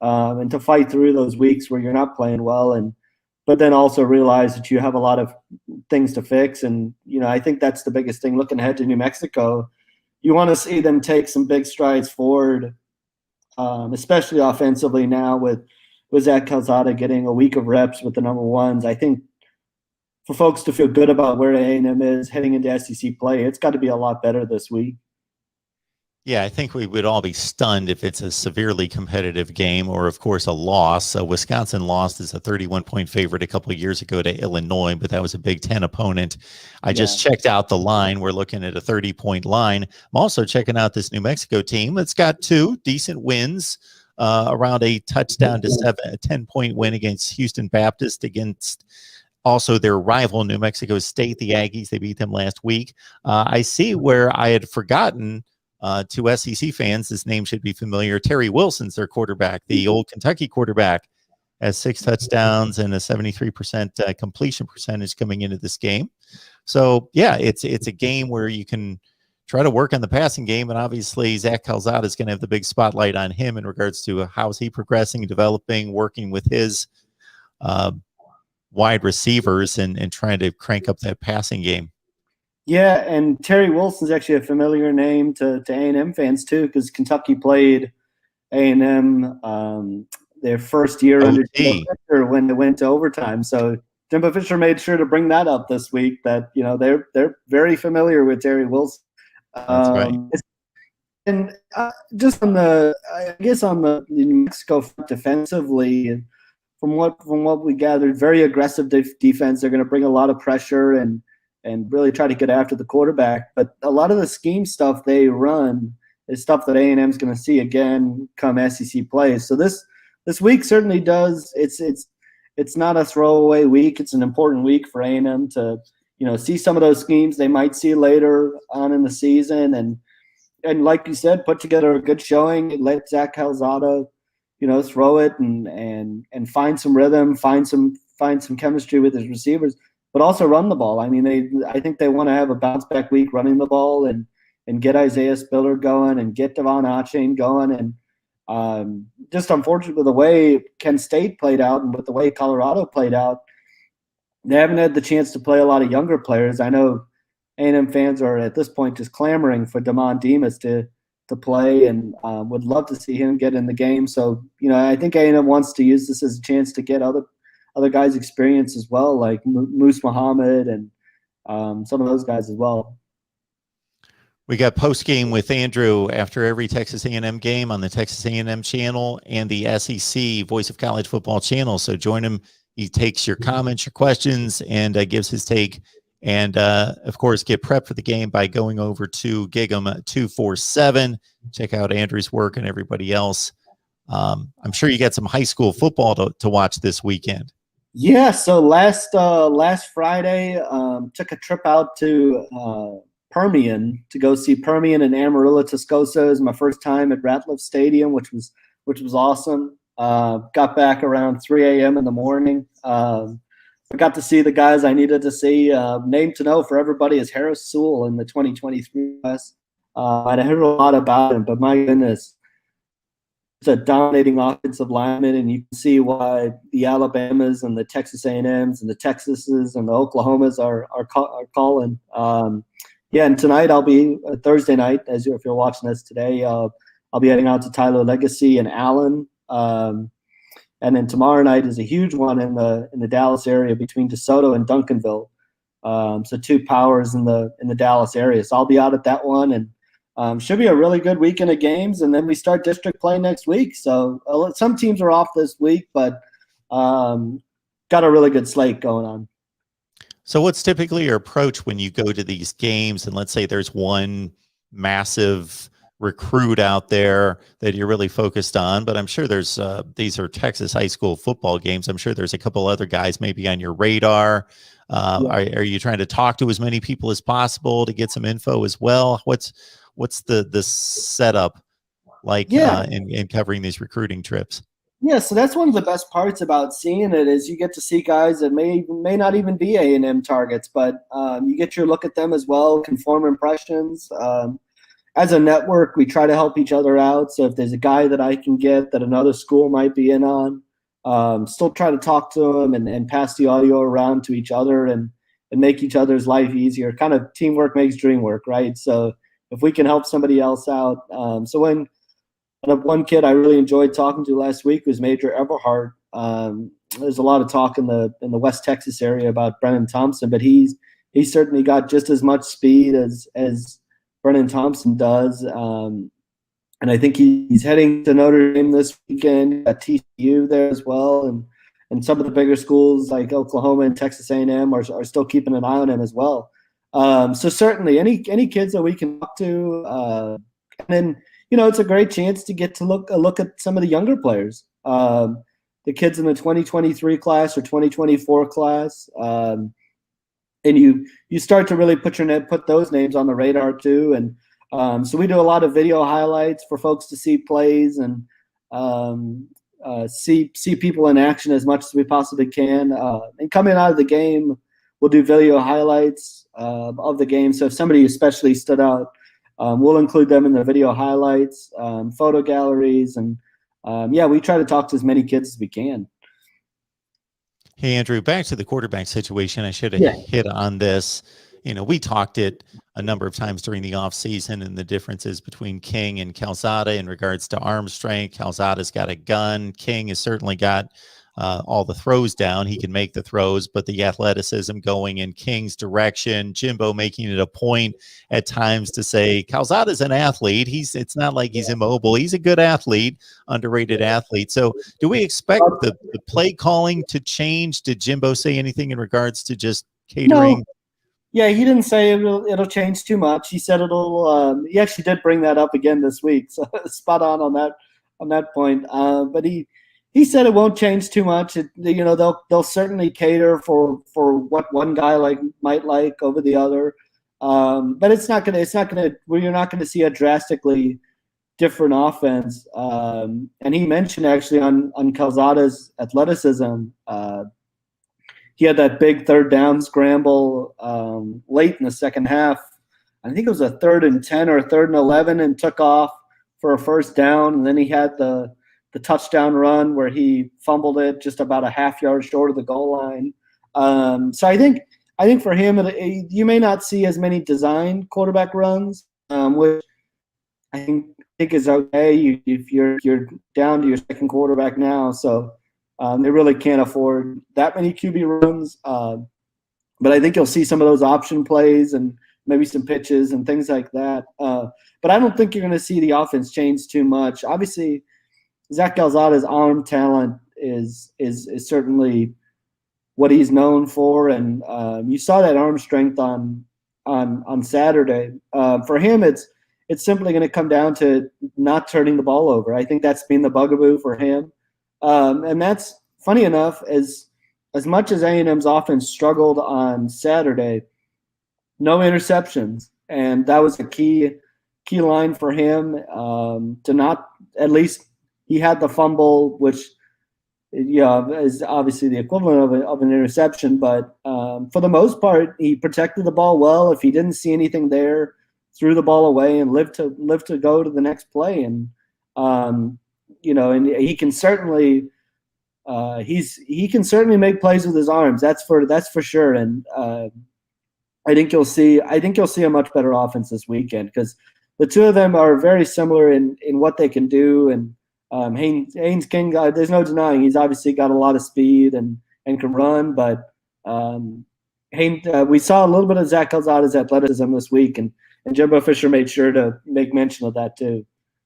and to fight through those weeks where you're not playing well, but then also realize that you have a lot of things to fix. And I think that's the biggest thing looking ahead to New Mexico. You want to see them take some big strides forward, especially offensively now with Zach Calzada getting a week of reps with the number ones. I think for folks to feel good about where A&M is heading into SEC play, it's got to be a lot better this week. Yeah, I think we would all be stunned if it's a severely competitive game or, of course, a loss. Wisconsin lost as a 31-point favorite a couple of years ago to Illinois, but that was a Big Ten opponent. I just checked out the line. We're looking at a 30-point line. I'm also checking out this New Mexico team that's got 2 decent wins, around a touchdown to 10-point win against Houston Baptist, against also their rival New Mexico State, the Aggies. They beat them last week. I see where I had forgotten to SEC fans, this name should be familiar. Terry Wilson's their quarterback, the old Kentucky quarterback, has 6 touchdowns and a 73% completion percentage coming into this game. So, yeah, it's a game where you can try to work on the passing game, and obviously Zach Calzada is going to have the big spotlight on him in regards to how's he progressing, developing, working with his wide receivers and trying to crank up that passing game. Yeah, and Terry Wilson's actually a familiar name to A&M fans too, because Kentucky played A&M their first year under Jimbo Fisher when they went to overtime. So Jimbo Fisher made sure to bring that up this week. That they're very familiar with Terry Wilson. That's right. And just on the New Mexico front defensively, from what we gathered, very aggressive defense. They're going to bring a lot of pressure and really try to get after the quarterback. But a lot of the scheme stuff they run is stuff that A&M is going to see again come SEC plays. So this week certainly does. It's not a throwaway week. It's an important week for A&M to see some of those schemes they might see later on in the season, and like you said, put together a good showing. Let Zach Calzada throw it and find some rhythm, find some chemistry with his receivers. But also run the ball. I mean, I think they want to have a bounce back week running the ball and get Isaiah Spiller going and get Devon Achane going. And just unfortunately, with the way Kent State played out and with the way Colorado played out, they haven't had the chance to play a lot of younger players. I know A&M fans are at this point just clamoring for Damon Demas to play and would love to see him get in the game. So, I think A&M wants to use this as a chance to get other guys' experience as well, like Moose Muhammad and some of those guys as well. We got post game with Andrew after every Texas A&M game on the Texas A&M channel and the SEC Voice of College Football channel. So join him. He takes your comments, your questions, and gives his take. And, of course, get prepped for the game by going over to Gig'em 247. Check out Andrew's work and everybody else. I'm sure you got some high school football to watch this weekend. Yeah, so last Friday, took a trip out to Permian to go see Permian and Amarillo Tascosa. It was my first time at Ratliff Stadium, which was awesome. Got back around 3 a.m. in the morning. I got to see the guys I needed to see. Name to know for everybody is Harris Sewell in the 2023 class. I heard a lot about him, but my goodness, it's a dominating offensive lineman, and you can see why the Alabamas and the Texas A&Ms and the Texases and the Oklahomas are calling. And tonight I'll be Thursday night, if you're watching this today, I'll be heading out to Tyler Legacy and Allen, and then tomorrow night is a huge one in the Dallas area between DeSoto and Duncanville. So 2 powers in the Dallas area. So I'll be out at that one, and should be a really good weekend of games, and then we start district play next week. So some teams are off this week, but got a really good slate going on. So what's typically your approach when you go to these games, and let's say there's one massive recruit out there that you're really focused on, but I'm sure there's these are Texas high school football games. I'm sure there's a couple other guys maybe on your radar. Are you trying to talk to as many people as possible to get some info as well? What's the setup like in covering these recruiting trips? Yeah, so that's one of the best parts about seeing it is you get to see guys that may not even be A&M targets, but you get your look at them as well, can form impressions. as a network, we try to help each other out. So if there's a guy that I can get that another school might be in on, still try to talk to them and pass the audio around to each other and make each other's life easier. Kind of teamwork makes dream work, right? So if we can help somebody else out. So when one kid I really enjoyed talking to last week was Major Everhart. There's a lot of talk in the West Texas area about Brennan Thompson, but he's certainly got just as much speed as Brennan Thompson does. And I think he's heading to Notre Dame this weekend, at TCU there as well. And some of the bigger schools like Oklahoma and Texas A&M are still keeping an eye on him as well. So certainly any kids that we can talk to, and then, it's a great chance to get to look at some of the younger players, the kids in the 2023 class or 2024 class. And you start to really put those names on the radar too. And so we do a lot of video highlights for folks to see plays and see people in action as much as we possibly can. And coming out of the game, we'll do video highlights of the game. So if somebody especially stood out, we'll include them in the video highlights, photo galleries, and we try to talk to as many kids as we can. Hey, Andrew, back to the quarterback situation. I should have hit on this. We talked it a number of times during the offseason and the differences between King and Calzada in regards to arm strength. Calzada's got a gun. King has certainly got all the throws down. He can make the throws, but the athleticism going in King's direction. Jimbo making it a point at times to say Calzada's an athlete. It's not like he's immobile. He's a good athlete, underrated athlete. So do we expect the play calling to change? Did Jimbo say anything in regards to just catering? No. Yeah, he didn't say it'll change too much. He said it'll. He actually did bring that up again this week, so spot on that point. But he said it won't change too much. They'll certainly cater for what one guy might like over the other. But you're not gonna see a drastically different offense. And he mentioned actually on Calzada's athleticism. He had that big third down scramble late in the second half. I think it was a 3rd and 10 or a 3rd and 11, and took off for a first down. And then he had the touchdown run where he fumbled it just about a half yard short of the goal line. So I think for him, you may not see as many designed quarterback runs, which I think is okay if you're down to your second quarterback now. So they really can't afford that many QB runs. But I think you'll see some of those option plays and maybe some pitches and things like that. But I don't think you're going to see the offense change too much. Obviously, Zach Calzada's arm talent is certainly what he's known for, and you saw that arm strength on Saturday. For him, it's simply going to come down to not turning the ball over. I think that's been the bugaboo for him, and that's funny enough. As much as A&M's offense struggled on Saturday, no interceptions, and that was a key line for him to not at least. He had the fumble, which is obviously the equivalent of an interception. But for the most part, he protected the ball well. If he didn't see anything there, threw the ball away and lived to go to the next play. And and he can certainly he can certainly make plays with his arms. That's for sure. And I think you'll see a much better offense this weekend because the two of them are very similar in what they can do. And Haynes King, there's no denying he's obviously got a lot of speed and can run, but we saw a little bit of Zach Calzada's athleticism this week, and Jimbo Fisher made sure to make mention of that too.